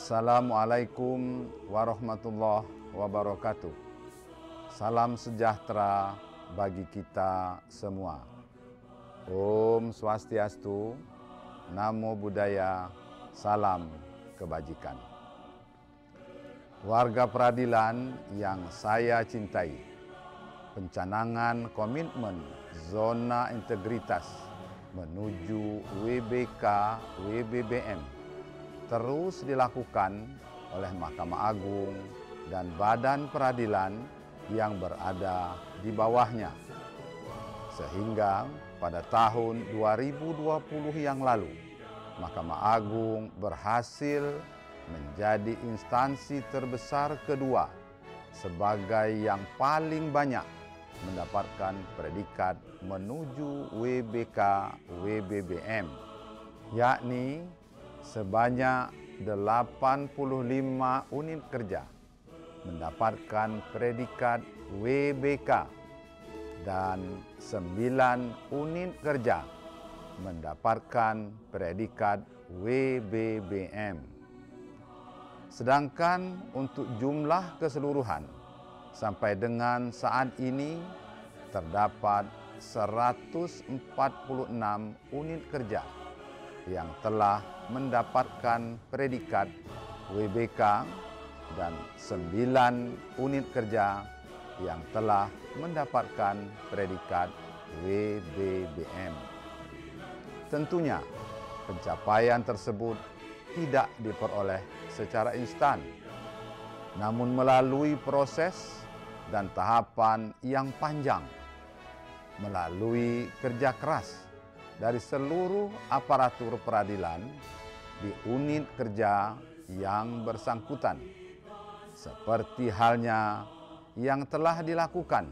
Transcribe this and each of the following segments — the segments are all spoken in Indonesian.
Assalamualaikum warahmatullahi wabarakatuh. Salam sejahtera bagi kita semua. Om Swastiastu, Namo Buddhaya, salam kebajikan. Warga peradilan yang saya cintai, pencanangan komitmen zona integritas menuju WBK WBBM terus dilakukan oleh Mahkamah Agung dan badan peradilan yang berada di bawahnya. Sehingga pada tahun 2020 yang lalu, Mahkamah Agung berhasil menjadi instansi terbesar kedua sebagai yang paling banyak mendapatkan predikat menuju WBK WBBM, yakni sebanyak 85 unit kerja mendapatkan predikat WBK dan 9 unit kerja mendapatkan predikat WBBM. Sedangkan untuk jumlah keseluruhan sampai dengan saat ini terdapat 146 unit kerja yang telah mendapatkan predikat WBK dan 9 unit kerja yang telah mendapatkan predikat WBBM. Tentunya pencapaian tersebut tidak diperoleh secara instan, namun melalui proses dan tahapan yang panjang, melalui kerja keras dari seluruh aparatur peradilan di unit kerja yang bersangkutan, seperti halnya yang telah dilakukan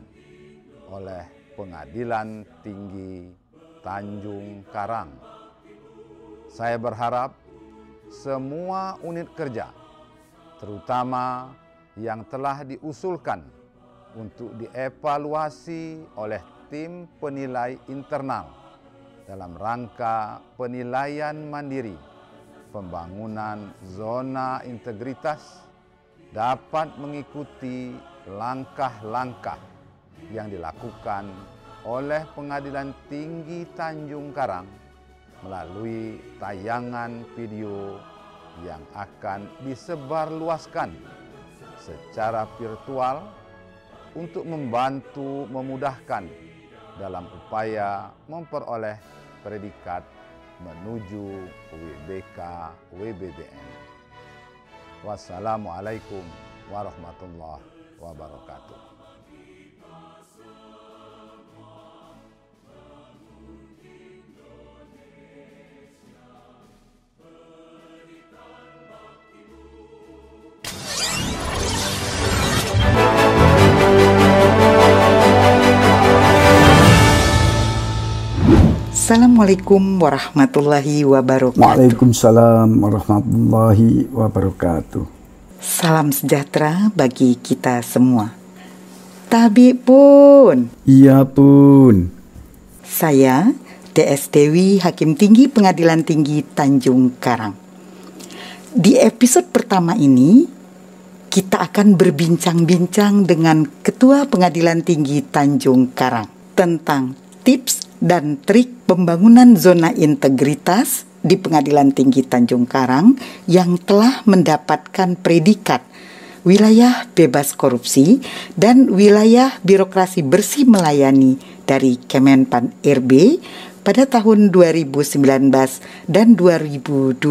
oleh Pengadilan Tinggi Tanjung Karang. Saya berharap semua unit kerja, terutama yang telah diusulkan untuk dievaluasi oleh tim penilai internal dalam rangka penilaian mandiri pembangunan zona integritas, dapat mengikuti langkah-langkah yang dilakukan oleh Pengadilan Tinggi Tanjung Karang melalui tayangan video yang akan disebarluaskan secara virtual untuk membantu memudahkan dalam upaya memperoleh predikat menuju WBK WBBM. Wassalamualaikum warahmatullahi wabarakatuh. Assalamualaikum warahmatullahi wabarakatuh. Waalaikumsalam warahmatullahi wabarakatuh. Salam sejahtera bagi kita semua. Tabi pun. Iya pun. Saya DS Dewi, Hakim Tinggi Pengadilan Tinggi Tanjung Karang. Di episode pertama ini, kita akan berbincang-bincang dengan Ketua Pengadilan Tinggi Tanjung Karang tentang tips dan trik pembangunan zona integritas di Pengadilan Tinggi Tanjung Karang yang telah mendapatkan predikat wilayah bebas korupsi dan wilayah birokrasi bersih melayani dari Kemenpan RB pada tahun 2019 dan 2020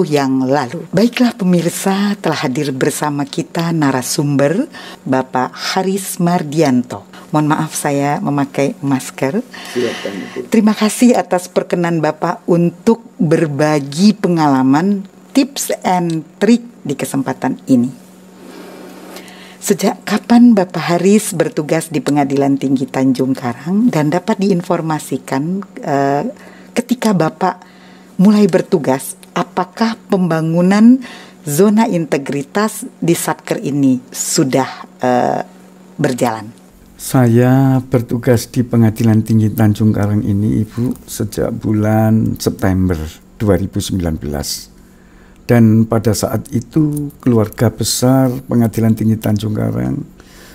yang lalu. Baiklah pemirsa, telah hadir bersama kita narasumber Bapak Haris Mardianto. Mohon maaf saya memakai masker. Silakan. Terima kasih atas perkenan Bapak untuk berbagi pengalaman, tips and trik di kesempatan ini. Sejak kapan Bapak Haris bertugas di Pengadilan Tinggi Tanjung Karang dan dapat diinformasikan ketika Bapak mulai bertugas, apakah pembangunan zona integritas di Satker ini sudah berjalan? Saya bertugas di Pengadilan Tinggi Tanjung Karang ini, Ibu, sejak bulan September 2019. Dan pada saat itu keluarga besar Pengadilan Tinggi Tanjung Karang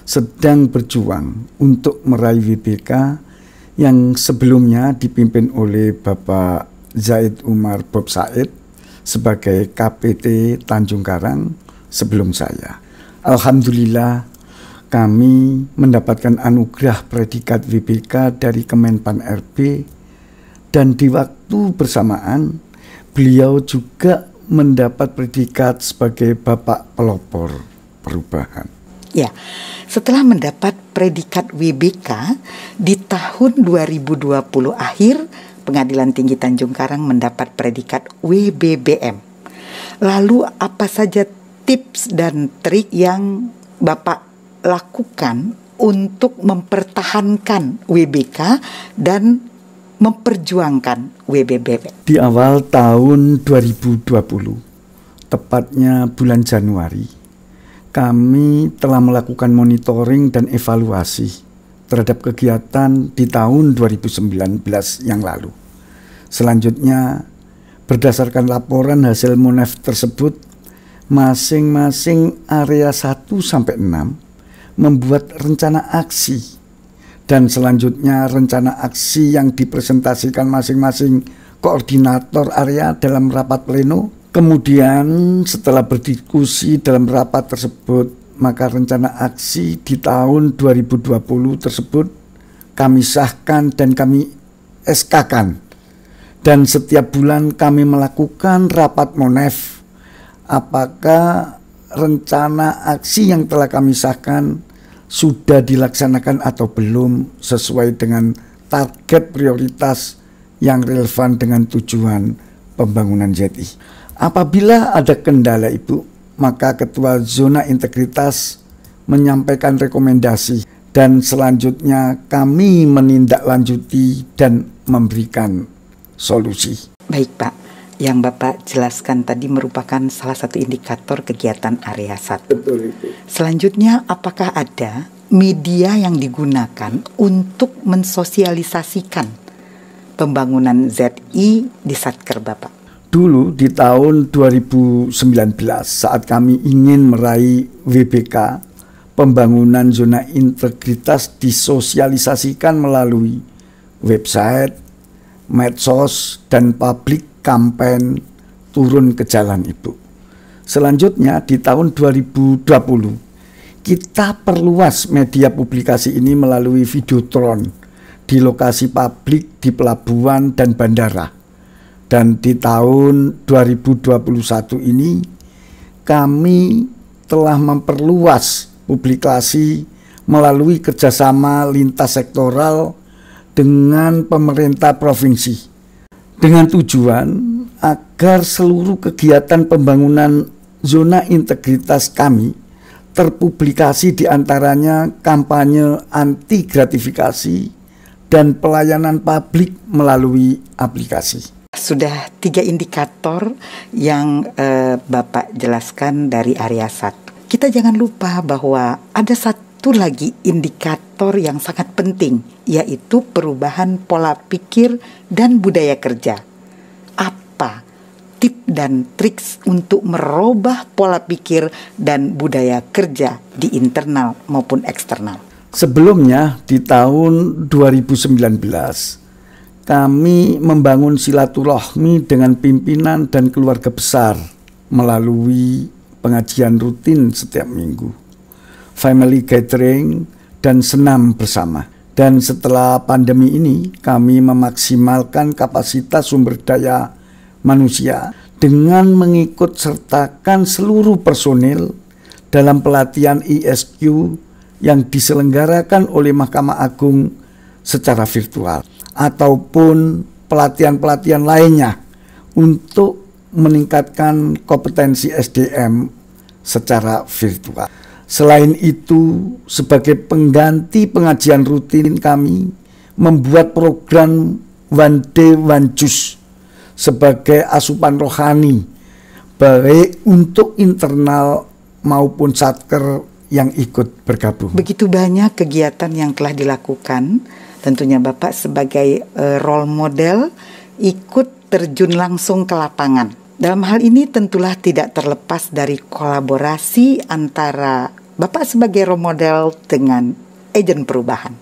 sedang berjuang untuk meraih WBK yang sebelumnya dipimpin oleh Bapak Zaid Umar Bob Said sebagai KPT Tanjung Karang sebelum saya. Alhamdulillah kami mendapatkan anugerah predikat WBK dari Kemenpan RB, dan di waktu bersamaan beliau juga mendapat predikat sebagai Bapak Pelopor Perubahan. Ya, setelah mendapat predikat WBK di tahun 2020 akhir, Pengadilan Tinggi Tanjung Karang mendapat predikat WBBM. Lalu apa saja tips dan trik yang Bapak lakukan untuk mempertahankan WBK dan memperjuangkan WBBM? Di awal tahun 2020, tepatnya bulan Januari, kami telah melakukan monitoring dan evaluasi terhadap kegiatan di tahun 2019 yang lalu. Selanjutnya, berdasarkan laporan hasil Monef tersebut, masing-masing area 1-6 membuat rencana aksi, dan selanjutnya rencana aksi yang dipresentasikan masing-masing koordinator area dalam rapat pleno. Kemudian setelah berdiskusi dalam rapat tersebut, maka rencana aksi di tahun 2020 tersebut kami sahkan dan kami SK-kan. Dan setiap bulan kami melakukan rapat Monef, apakah rencana aksi yang telah kami sahkan sudah dilaksanakan atau belum sesuai dengan target prioritas yang relevan dengan tujuan pembangunan ZI. Apabila ada kendala Ibu, maka Ketua Zona Integritas menyampaikan rekomendasi dan selanjutnya kami menindaklanjuti dan memberikan solusi. Baik Pak, yang Bapak jelaskan tadi merupakan salah satu indikator kegiatan area 1. Betul itu. Selanjutnya, apakah ada media yang digunakan untuk mensosialisasikan pembangunan ZI di Satker Bapak? Dulu di tahun 2019 saat kami ingin meraih WBK, pembangunan zona integritas disosialisasikan melalui website, medsos, dan public campaign turun ke jalan Ibu. Selanjutnya di tahun 2020 kita perluas media publikasi ini melalui videotron di lokasi publik di pelabuhan dan bandara. Dan di tahun 2021 ini kami telah memperluas publikasi melalui kerjasama lintas sektoral dengan pemerintah provinsi dengan tujuan agar seluruh kegiatan pembangunan zona integritas kami terpublikasi, diantaranya kampanye anti gratifikasi dan pelayanan publik melalui aplikasi. Sudah 3 indikator yang Bapak jelaskan dari area 1. Kita jangan lupa bahwa ada satu lagi indikator yang sangat penting, yaitu perubahan pola pikir dan budaya kerja. Apa tip dan triks untuk merubah pola pikir dan budaya kerja di internal maupun eksternal? Sebelumnya di tahun 2019 kami membangun silaturahmi dengan pimpinan dan keluarga besar melalui pengajian rutin setiap minggu, family gathering, dan senam bersama. Dan setelah pandemi ini kami memaksimalkan kapasitas sumber daya manusia dengan mengikut sertakan seluruh personil dalam pelatihan ISQ yang diselenggarakan oleh Mahkamah Agung secara virtual, ataupun pelatihan-pelatihan lainnya untuk meningkatkan kompetensi SDM secara virtual. Selain itu, sebagai pengganti pengajian rutin kami membuat program One Day One Juice sebagai asupan rohani baik untuk internal maupun satker yang ikut bergabung. Begitu banyak kegiatan yang telah dilakukan. Tentunya Bapak sebagai role model ikut terjun langsung ke lapangan Dalam hal ini tentulah tidak terlepas dari kolaborasi antara Bapak sebagai role model dengan agen perubahan.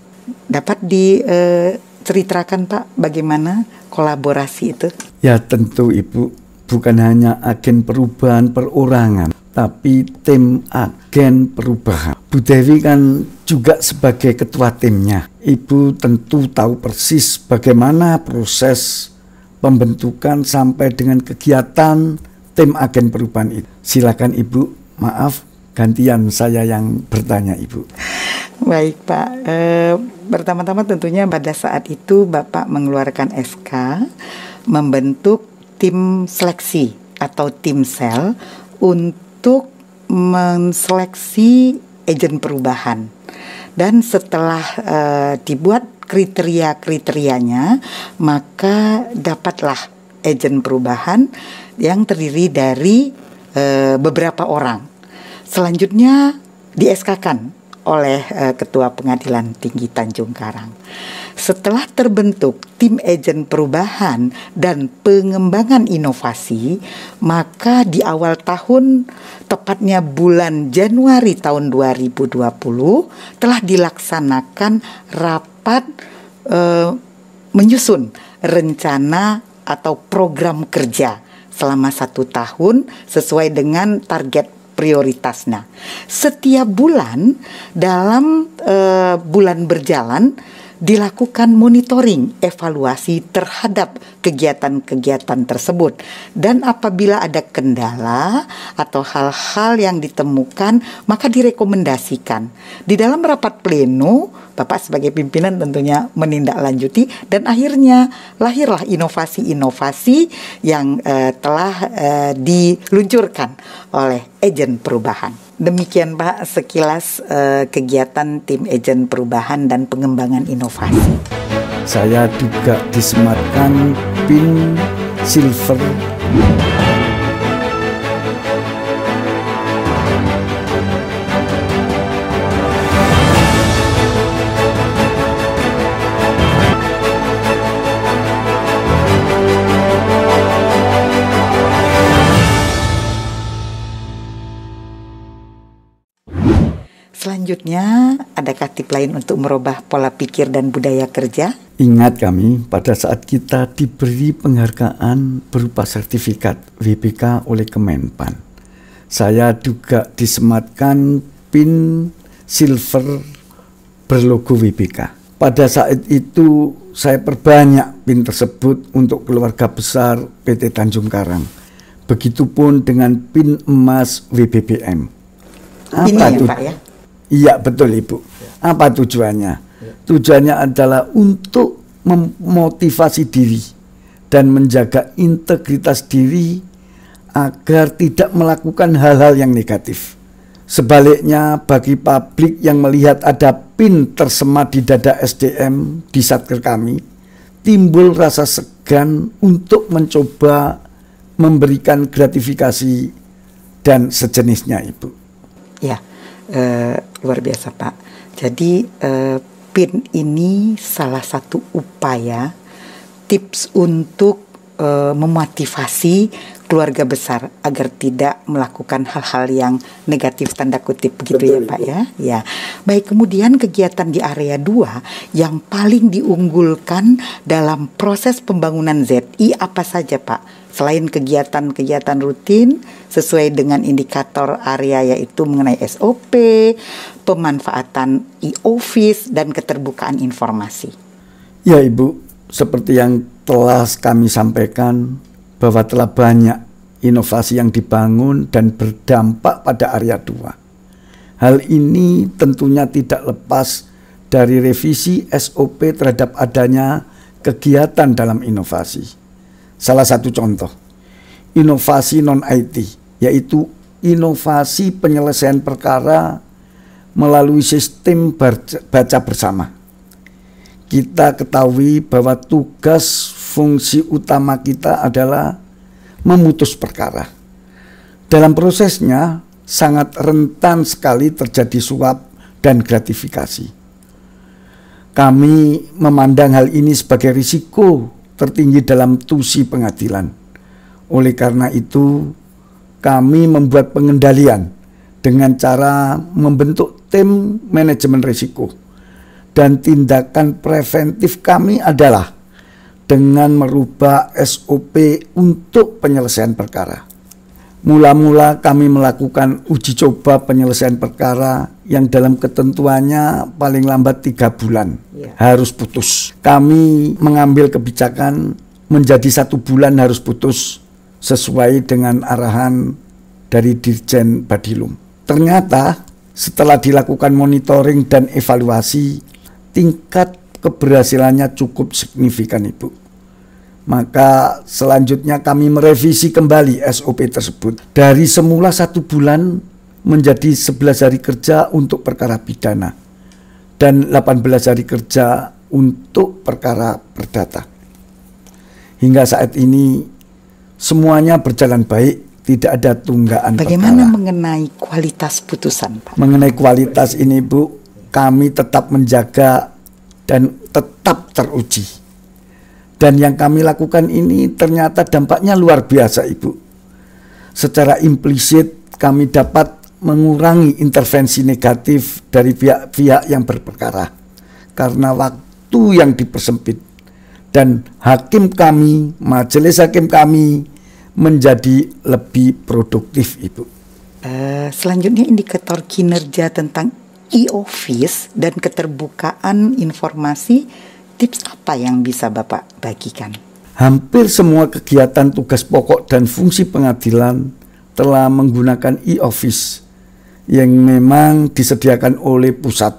Dapat diceritakan Pak bagaimana kolaborasi itu? Ya tentu Ibu, bukan hanya agen perubahan perorangan, tapi tim agen perubahan. Bu Dewi kan juga sebagai ketua timnya. Ibu tentu tahu persis bagaimana proses pembentukan sampai dengan kegiatan tim agen perubahan itu. Silakan Ibu, maaf gantian saya yang bertanya Ibu. Baik Pak, pertama-tama tentunya pada saat itu Bapak mengeluarkan SK membentuk tim seleksi atau tim sel untuk menseleksi agen perubahan. Dan setelah dibuat kriteria-kriterianya, maka dapatlah agen perubahan yang terdiri dari beberapa orang. Selanjutnya di-SK-kan oleh Ketua Pengadilan Tinggi Tanjung Karang. Setelah terbentuk tim agen perubahan dan pengembangan inovasi, maka di awal tahun, tepatnya bulan Januari tahun 2020, telah dilaksanakan rapat menyusun rencana atau program kerja selama 1 tahun sesuai dengan target prioritas. Nah, setiap bulan dalam bulan berjalan dilakukan monitoring, evaluasi terhadap kegiatan-kegiatan tersebut. Dan apabila ada kendala atau hal-hal yang ditemukan, maka direkomendasikan. Di dalam rapat pleno, Bapak sebagai pimpinan tentunya menindaklanjuti dan akhirnya lahirlah inovasi-inovasi yang telah diluncurkan oleh agen perubahan. Demikian Pak sekilas kegiatan tim agen perubahan dan pengembangan inovasi. Saya juga disematkan PIN Silver. Selanjutnya, adakah tips lain untuk merubah pola pikir dan budaya kerja? Ingat kami pada saat kita diberi penghargaan berupa sertifikat WBK oleh Kemenpan. Saya juga disematkan PIN Silver berlogo WBK. Pada saat itu saya perbanyak PIN tersebut untuk keluarga besar PT Tanjung Karang. Begitupun dengan PIN emas WBBM. Apa ini itu? Ya Pak ya? Iya betul Ibu. Apa tujuannya? Tujuannya adalah untuk memotivasi diri dan menjaga integritas diri agar tidak melakukan hal-hal yang negatif. Sebaliknya bagi publik yang melihat ada PIN tersemat di dada SDM di Satker kami, timbul rasa segan untuk mencoba memberikan gratifikasi dan sejenisnya Ibu. Ya. Luar biasa Pak. Jadi PIN ini salah satu upaya tips untuk memotivasi keluarga besar agar tidak melakukan hal-hal yang negatif tanda kutip begitu. Betul, ya Pak ya. Ya. Baik, kemudian kegiatan di area 2 yang paling diunggulkan dalam proses pembangunan ZI apa saja Pak? Selain kegiatan-kegiatan rutin sesuai dengan indikator area yaitu mengenai SOP, pemanfaatan e-office, dan keterbukaan informasi. Ya Ibu, seperti yang telah kami sampaikan bahwa telah banyak inovasi yang dibangun dan berdampak pada area 2. Hal ini tentunya tidak lepas dari revisi SOP terhadap adanya kegiatan dalam inovasi. Salah satu contoh, inovasi non-IT, yaitu inovasi penyelesaian perkara melalui sistem baca bersama. Kita ketahui bahwa tugas fungsi utama kita adalah memutus perkara. Dalam prosesnya sangat rentan sekali terjadi suap dan gratifikasi. Kami memandang hal ini sebagai risiko tertinggi dalam tusi pengadilan. Oleh karena itu, kami membuat pengendalian dengan cara membentuk tim manajemen risiko. Dan tindakan preventif kami adalah dengan merubah SOP untuk penyelesaian perkara. Mula-mula kami melakukan uji coba penyelesaian perkara yang dalam ketentuannya paling lambat 3 bulan harus putus. Kami mengambil kebijakan menjadi 1 bulan harus putus sesuai dengan arahan dari Dirjen Badilum. Ternyata setelah dilakukan monitoring dan evaluasi, tingkat keberhasilannya cukup signifikan, Ibu. Maka selanjutnya kami merevisi kembali SOP tersebut. Dari semula 1 bulan menjadi 11 hari kerja untuk perkara pidana dan 18 hari kerja untuk perkara perdata. Hingga saat ini semuanya berjalan baik, tidak ada tunggakan perkara. Bagaimana mengenai kualitas putusan, Pak? Mengenai kualitas ini, Bu, kami tetap menjaga dan tetap teruji. Dan yang kami lakukan ini ternyata dampaknya luar biasa, Ibu. Secara implisit kami dapat mengurangi intervensi negatif dari pihak-pihak yang berperkara karena waktu yang dipersempit. Dan hakim kami, majelis hakim kami menjadi lebih produktif, Ibu. Selanjutnya indikator kinerja tentang e-office dan keterbukaan informasi. Tips apa yang bisa Bapak bagikan? Hampir semua kegiatan tugas pokok dan fungsi pengadilan telah menggunakan e-office yang memang disediakan oleh pusat.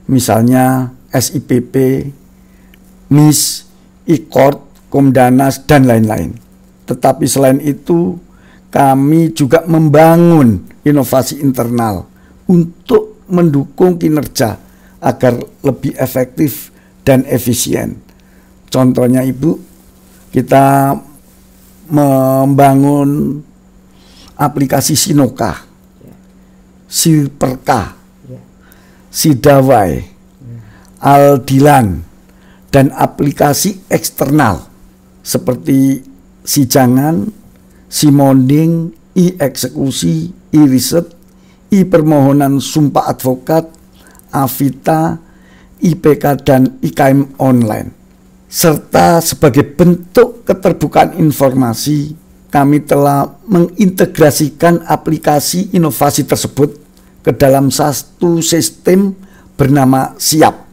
Misalnya SIPP, MIS, e-court, Komdanas, dan lain-lain. Tetapi selain itu, kami juga membangun inovasi internal untuk mendukung kinerja agar lebih efektif dan efisien. Contohnya, Ibu, kita membangun aplikasi Sinoka, Siperka, Sidawai, Aldilan, dan aplikasi eksternal seperti Sijangan, Simonding, e-eksekusi, e-riset, e-permohonan sumpah advokat, Avita, IPK dan IKM online. Serta sebagai bentuk keterbukaan informasi, kami telah mengintegrasikan aplikasi inovasi tersebut ke dalam satu sistem bernama SIAP,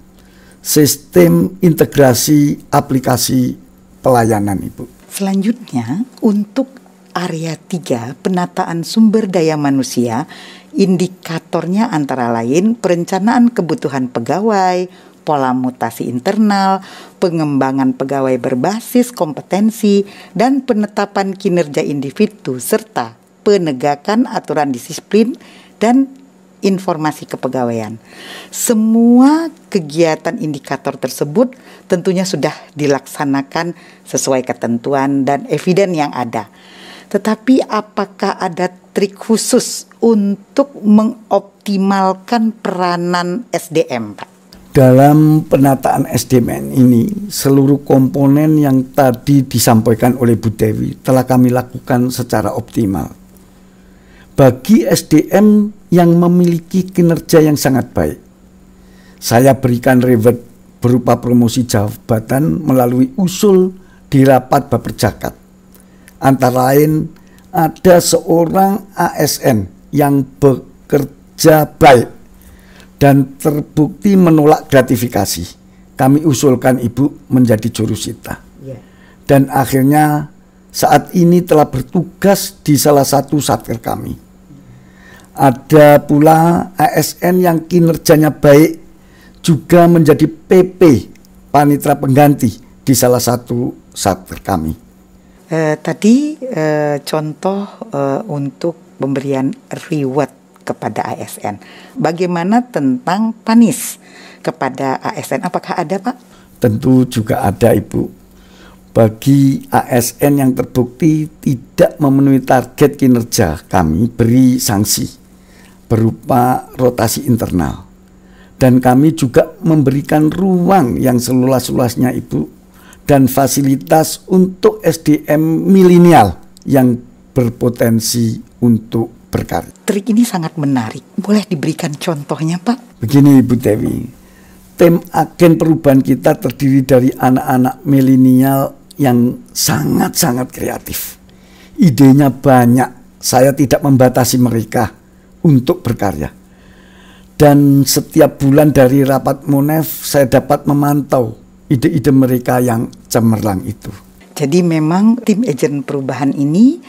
Sistem Integrasi Aplikasi Pelayanan, Ibu. Selanjutnya, untuk area 3, penataan sumber daya manusia, indikatornya antara lain perencanaan kebutuhan pegawai, pola mutasi internal, pengembangan pegawai berbasis kompetensi, dan penetapan kinerja individu, serta penegakan aturan disiplin dan informasi kepegawaian. Semua kegiatan indikator tersebut tentunya sudah dilaksanakan sesuai ketentuan dan eviden yang ada. Tetapi apakah ada trik khusus untuk mengoptimalkan peranan SDM, Pak? Dalam penataan SDM ini, seluruh komponen yang tadi disampaikan oleh Bu Dewi telah kami lakukan secara optimal. Bagi SDM yang memiliki kinerja yang sangat baik, saya berikan reward berupa promosi jabatan melalui usul di rapat Baperjakat. Antara lain, ada seorang ASN yang bekerja baik dan terbukti menolak gratifikasi. Kami usulkan, Ibu, menjadi jurusita. Dan akhirnya saat ini telah bertugas di salah satu satker kami. Ada pula ASN yang kinerjanya baik juga menjadi PP, panitera pengganti, di salah satu satker kami. Tadi contoh untuk pemberian reward kepada ASN. Bagaimana tentang panis kepada ASN? Apakah ada, Pak? Tentu juga ada, Ibu. Bagi ASN yang terbukti tidak memenuhi target kinerja, kami beri sanksi berupa rotasi internal. Dan kami juga memberikan ruang yang seluas-luasnya, Ibu, dan fasilitas untuk SDM milenial yang berpotensi untuk berkarya. Trik ini sangat menarik. Boleh diberikan contohnya, Pak? Begini Ibu Dewi, tim agen perubahan kita terdiri dari anak-anak milenial yang sangat-sangat kreatif. Idenya banyak, saya tidak membatasi mereka untuk berkarya. Dan setiap bulan dari rapat Monef, saya dapat memantau ide-ide mereka yang cemerlang itu. Jadi memang tim agen perubahan ini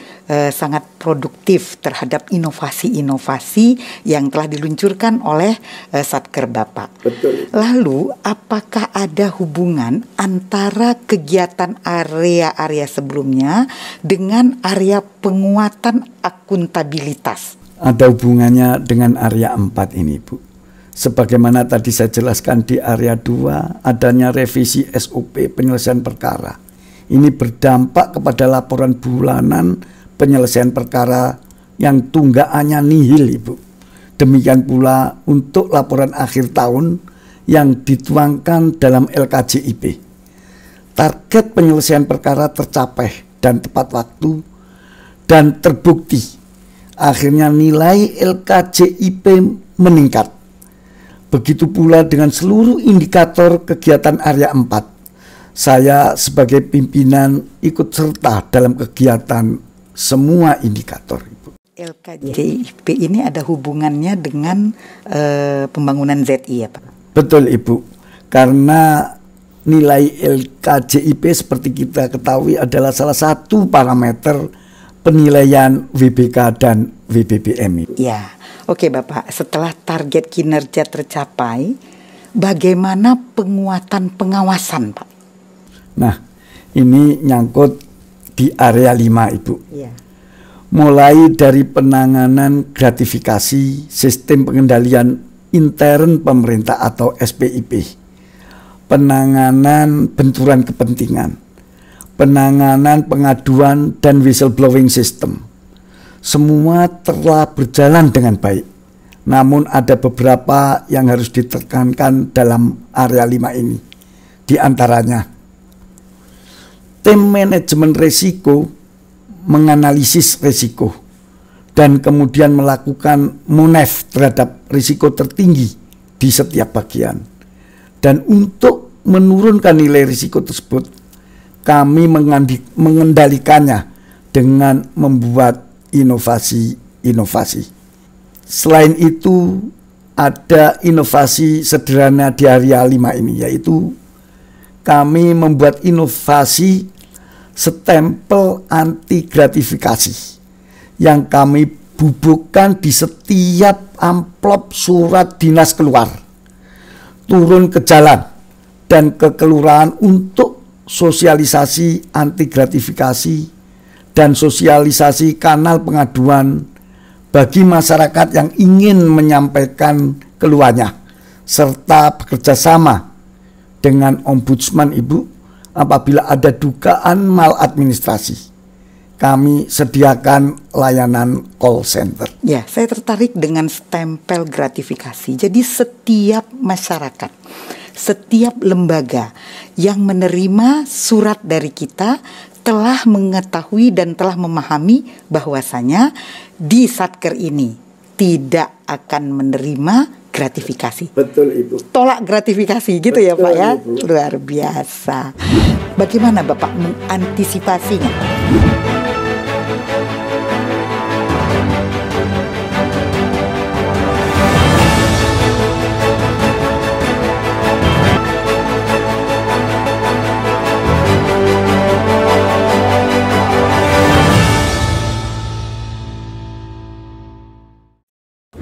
sangat produktif terhadap inovasi-inovasi yang telah diluncurkan oleh Satker Bapak. Betul. Lalu apakah ada hubungan antara kegiatan area-area sebelumnya dengan area penguatan akuntabilitas? Ada hubungannya dengan area 4 ini, Bu. Sebagaimana tadi saya jelaskan di area 2, adanya revisi SOP penyelesaian perkara. Ini berdampak kepada laporan bulanan penyelesaian perkara yang tunggakannya nihil, Ibu. Demikian pula untuk laporan akhir tahun yang dituangkan dalam LKJIP. Target penyelesaian perkara tercapai dan tepat waktu dan terbukti. Akhirnya nilai LKJIP meningkat. Begitu pula dengan seluruh indikator kegiatan area 4. Saya sebagai pimpinan ikut serta dalam kegiatan semua indikator, Ibu. LKJIP ini ada hubungannya dengan pembangunan ZI ya, Pak? Betul, Ibu. Karena nilai LKJIP seperti kita ketahui adalah salah satu parameter penilaian WBK dan WBBM. Ya, oke Bapak. Setelah target kinerja tercapai, bagaimana penguatan pengawasan, Pak? Nah, ini nyangkut di area 5, Ibu. Ya. Mulai dari penanganan gratifikasi, sistem pengendalian intern pemerintah atau SPIP, penanganan benturan kepentingan, penanganan pengaduan dan whistleblowing system. Semua telah berjalan dengan baik. Namun ada beberapa yang harus ditekankan dalam area 5 ini. Di antaranya, tim manajemen risiko menganalisis risiko dan kemudian melakukan monef terhadap risiko tertinggi di setiap bagian. Dan untuk menurunkan nilai risiko tersebut, kami mengendalikannya dengan membuat inovasi-inovasi. Selain itu, ada inovasi sederhana di area 5 ini, yaitu kami membuat inovasi stempel anti gratifikasi yang kami bubuhkan di setiap amplop surat dinas keluar, turun ke jalan dan ke kelurahan untuk sosialisasi anti gratifikasi dan sosialisasi kanal pengaduan bagi masyarakat yang ingin menyampaikan keluhannya, serta bekerja sama dengan ombudsman, Ibu, apabila ada dugaan maladministrasi. Kami sediakan layanan call center. Ya, saya tertarik dengan stempel gratifikasi. Jadi setiap masyarakat, setiap lembaga yang menerima surat dari kita telah mengetahui dan telah memahami bahwasanya di Satker ini tidak akan menerima gratifikasi. Betul, Ibu. Tolak gratifikasi gitu. Betul, ya Pak ya. Ibu. Luar biasa. Bagaimana Bapak mengantisipasinya?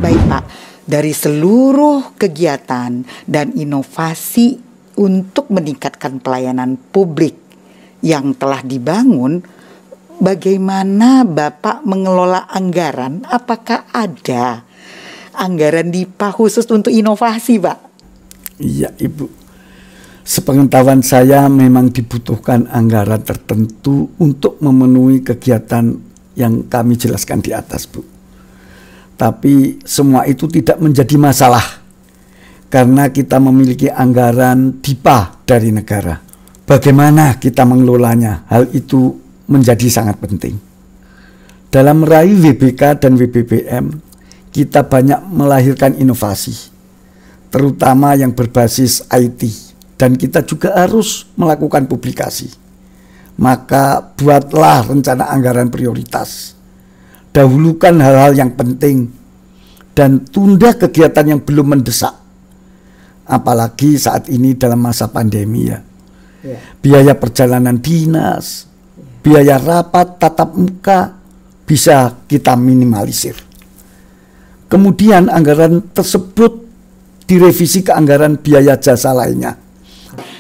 Baik Pak, dari seluruh kegiatan dan inovasi untuk meningkatkan pelayanan publik yang telah dibangun, bagaimana Bapak mengelola anggaran? Apakah ada anggaran DIPA khusus untuk inovasi, Pak? Iya, Ibu. Sepengetahuan saya memang dibutuhkan anggaran tertentu untuk memenuhi kegiatan yang kami jelaskan di atas, Bu. Tapi semua itu tidak menjadi masalah karena kita memiliki anggaran DIPA dari negara. Bagaimana kita mengelolanya? Hal itu menjadi sangat penting. Dalam meraih WBK dan WBBM, kita banyak melahirkan inovasi, terutama yang berbasis IT, dan kita juga harus melakukan publikasi. Maka buatlah rencana anggaran prioritas. Dahulukan hal-hal yang penting dan tunda kegiatan yang belum mendesak. Apalagi saat ini dalam masa pandemi ya. Biaya perjalanan dinas, biaya rapat tatap muka bisa kita minimalisir. Kemudian anggaran tersebut direvisi ke anggaran biaya jasa lainnya.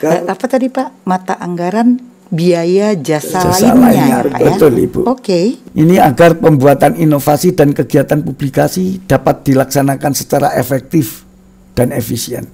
Apa tadi Pak? Mata anggaran biaya jasa lainnya ya Pak ya? Betul Ibu. Oke. Ini agar pembuatan inovasi dan kegiatan publikasi dapat dilaksanakan secara efektif dan efisien.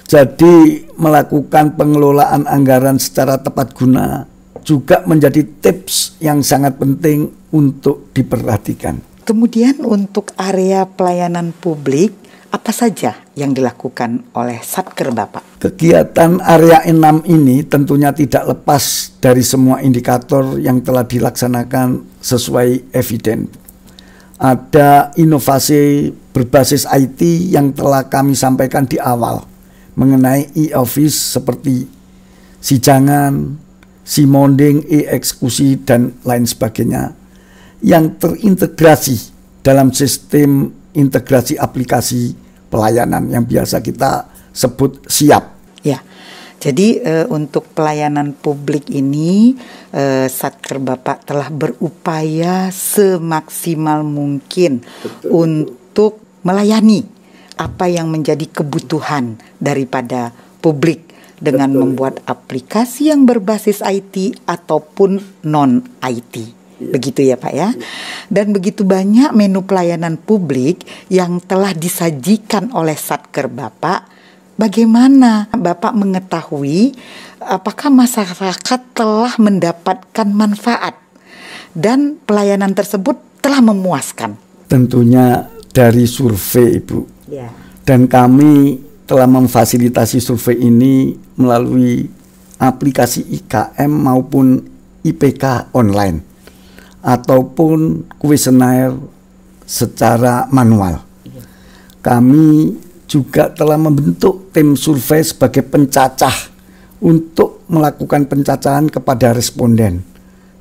Jadi melakukan pengelolaan anggaran secara tepat guna juga menjadi tips yang sangat penting untuk diperhatikan. Kemudian untuk area pelayanan publik, apa saja yang dilakukan oleh Satker Bapak? Kegiatan area 6 ini tentunya tidak lepas dari semua indikator yang telah dilaksanakan sesuai eviden. Ada inovasi berbasis IT yang telah kami sampaikan di awal mengenai e-office seperti Sijangan, Simonding, e-eksekusi, dan lain sebagainya yang terintegrasi dalam sistem integrasi aplikasi pelayanan yang biasa kita sebut SIAP. Ya, jadi untuk pelayanan publik ini Satker Bapak telah berupaya semaksimal mungkin untuk melayani apa yang menjadi kebutuhan daripada publik dengan membuat aplikasi yang berbasis IT ataupun non-IT. Begitu ya Pak ya. Dan begitu banyak menu pelayanan publik yang telah disajikan oleh Satker Bapak. Bagaimana Bapak mengetahui apakah masyarakat telah mendapatkan manfaat dan pelayanan tersebut telah memuaskan? Tentunya dari survei Ibu. Ya. Dan kami telah memfasilitasi survei ini melalui aplikasi IKM maupun IPK online ataupun kuesioner secara manual. Kami juga telah membentuk tim survei sebagai pencacah untuk melakukan pencacahan kepada responden,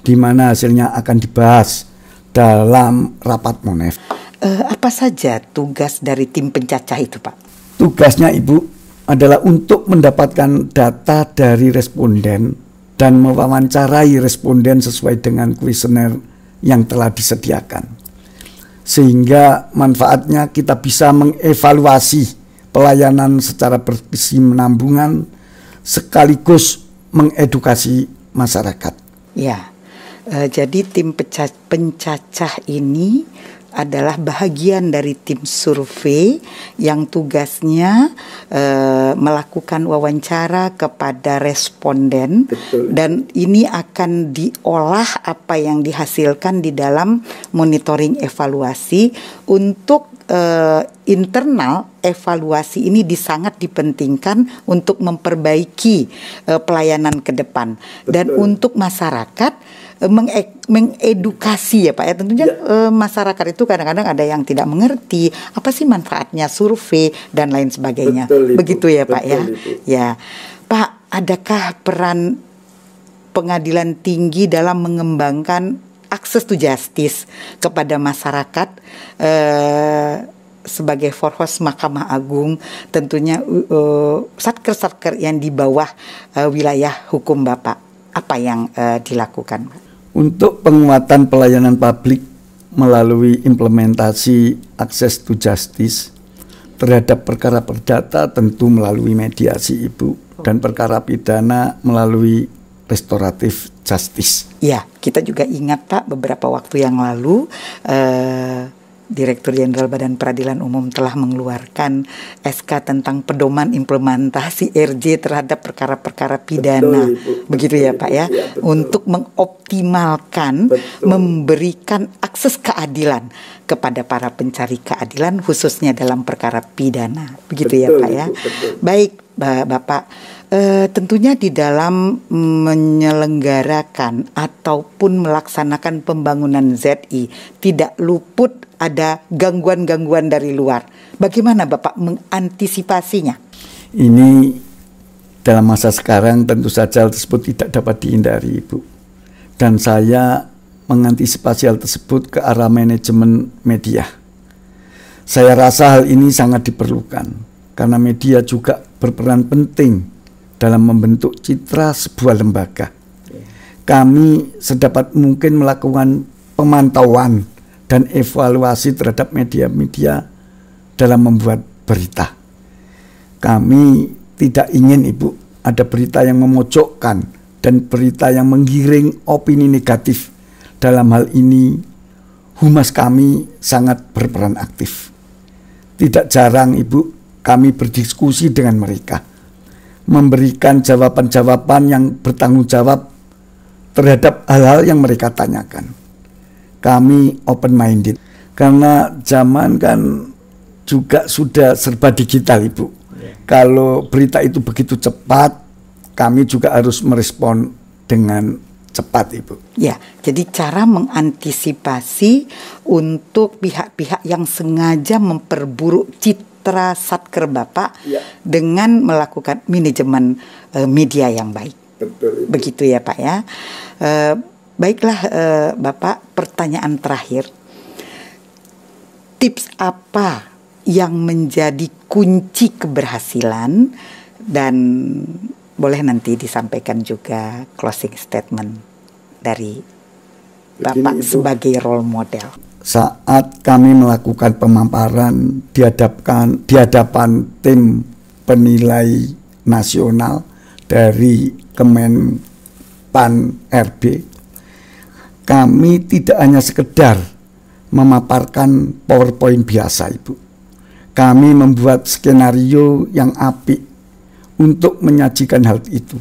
di mana hasilnya akan dibahas dalam rapat Monef. Apa saja tugas dari tim pencacah itu Pak? Tugasnya Ibu adalah untuk mendapatkan data dari responden dan mewawancarai responden sesuai dengan kuesioner yang telah disediakan. Sehingga manfaatnya kita bisa mengevaluasi pelayanan secara berkesinambungan sekaligus mengedukasi masyarakat. Ya, jadi tim pencacah ini adalah bahagian dari tim survei yang tugasnya melakukan wawancara kepada responden. Betul. Dan ini akan diolah apa yang dihasilkan di dalam monitoring evaluasi untuk internal. Evaluasi ini sangat dipentingkan untuk memperbaiki pelayanan ke depan. Betul. Dan untuk masyarakat mengedukasi ya Pak ya, tentunya masyarakat itu kadang-kadang ada yang tidak mengerti apa sih manfaatnya survei dan lain sebagainya. Betul, begitu ya Pak ya. Ya Pak, adakah peran pengadilan tinggi dalam mengembangkan akses to justice kepada masyarakat sebagai forhos Mahkamah Agung, tentunya satker-satker yang di bawah wilayah hukum Bapak, apa yang dilakukan Pak? Untuk penguatan pelayanan publik melalui implementasi akses to justice terhadap perkara perdata tentu melalui mediasi Ibu, dan perkara pidana melalui restoratif justice. Ya, kita juga ingat Pak, beberapa waktu yang lalu Direktur Jenderal Badan Peradilan Umum telah mengeluarkan SK tentang pedoman implementasi RJ terhadap perkara-perkara pidana. Betul, begitu ya Pak ya, untuk mengoptimalkan, memberikan akses keadilan kepada para pencari keadilan khususnya dalam perkara pidana. Begitu ya Pak ya. Baik Bapak, Tentunya di dalam menyelenggarakan ataupun melaksanakan pembangunan ZI tidak luput ada gangguan-gangguan dari luar. Bagaimana Bapak mengantisipasinya? Ini dalam masa sekarang tentu saja hal tersebut tidak dapat dihindari, Ibu. Dan saya mengantisipasi hal tersebut ke arah manajemen media. Saya rasa hal ini sangat diperlukan karena media juga berperan penting dalam membentuk citra sebuah lembaga. Kami sedapat mungkin melakukan pemantauan dan evaluasi terhadap media-media dalam membuat berita. Kami tidak ingin, Ibu, ada berita yang memojokkan dan berita yang menggiring opini negatif. Dalam hal ini, humas kami sangat berperan aktif. Tidak jarang, Ibu, kami berdiskusi dengan mereka, memberikan jawaban-jawaban yang bertanggung jawab terhadap hal-hal yang mereka tanyakan. Kami open-minded, karena zaman kan juga sudah serba digital, Ibu. Kalau berita itu begitu cepat, kami juga harus merespon dengan cepat, Ibu. Ya, jadi cara mengantisipasi untuk pihak-pihak yang sengaja memperburuk citra Satker Bapak dengan melakukan manajemen media yang baik. Betul, Ibu. Begitu ya Pak ya. Baiklah Bapak, pertanyaan terakhir. Tips apa yang menjadi kunci keberhasilan, dan boleh nanti disampaikan juga closing statement dari Bapak sebagai role model. Saat kami melakukan pemaparan di hadapan tim penilai nasional dari Kemenpan RB, kami tidak hanya sekedar memaparkan PowerPoint biasa, Ibu. Kami membuat skenario yang apik untuk menyajikan hal itu.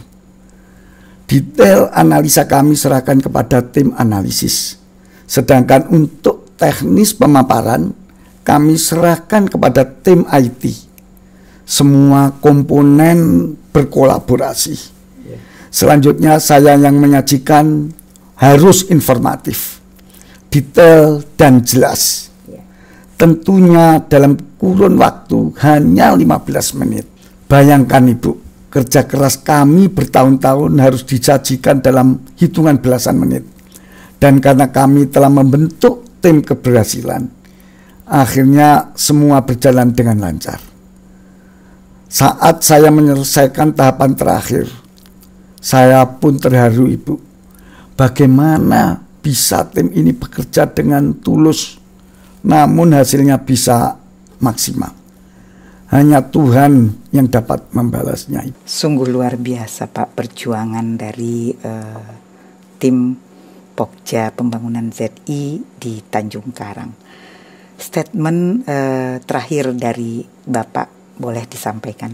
Detail analisa kami serahkan kepada tim analisis. Sedangkan untuk teknis pemaparan, kami serahkan kepada tim IT. Semua komponen berkolaborasi. Selanjutnya saya yang menyajikan harus informatif, detail dan jelas. Tentunya dalam kurun waktu hanya 15 menit. Bayangkan, Ibu, kerja keras kami bertahun-tahun harus disajikan dalam hitungan belasan menit. Dan karena kami telah membentuk tim keberhasilan, akhirnya semua berjalan dengan lancar. Saat saya menyelesaikan tahapan terakhir, saya pun terharu, Ibu. Bagaimana bisa tim ini bekerja dengan tulus, namun hasilnya bisa maksimal. Hanya Tuhan yang dapat membalasnya. Sungguh luar biasa Pak perjuangan dari tim Pokja Pembangunan ZI di Tanjung Karang. Statement terakhir dari Bapak boleh disampaikan.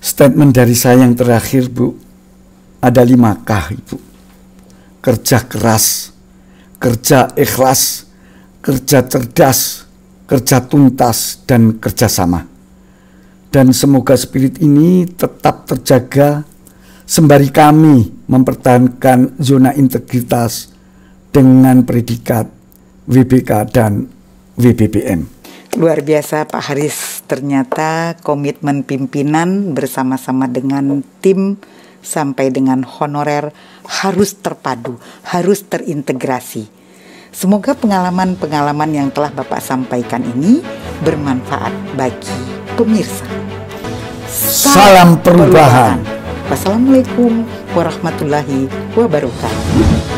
Statement dari saya yang terakhir, Bu, ada 5K, Ibu. Kerja keras, kerja ikhlas, kerja cerdas, kerja tuntas, dan kerjasama. Dan semoga spirit ini tetap terjaga sembari kami mempertahankan zona integritas dengan predikat WBK dan WBBM. Luar biasa Pak Haris, ternyata komitmen pimpinan bersama-sama dengan tim sampai dengan honorer harus terpadu, harus terintegrasi. Semoga pengalaman-pengalaman yang telah Bapak sampaikan ini bermanfaat bagi pemirsa. Salam perubahan. Wassalamualaikum warahmatullahi wabarakatuh.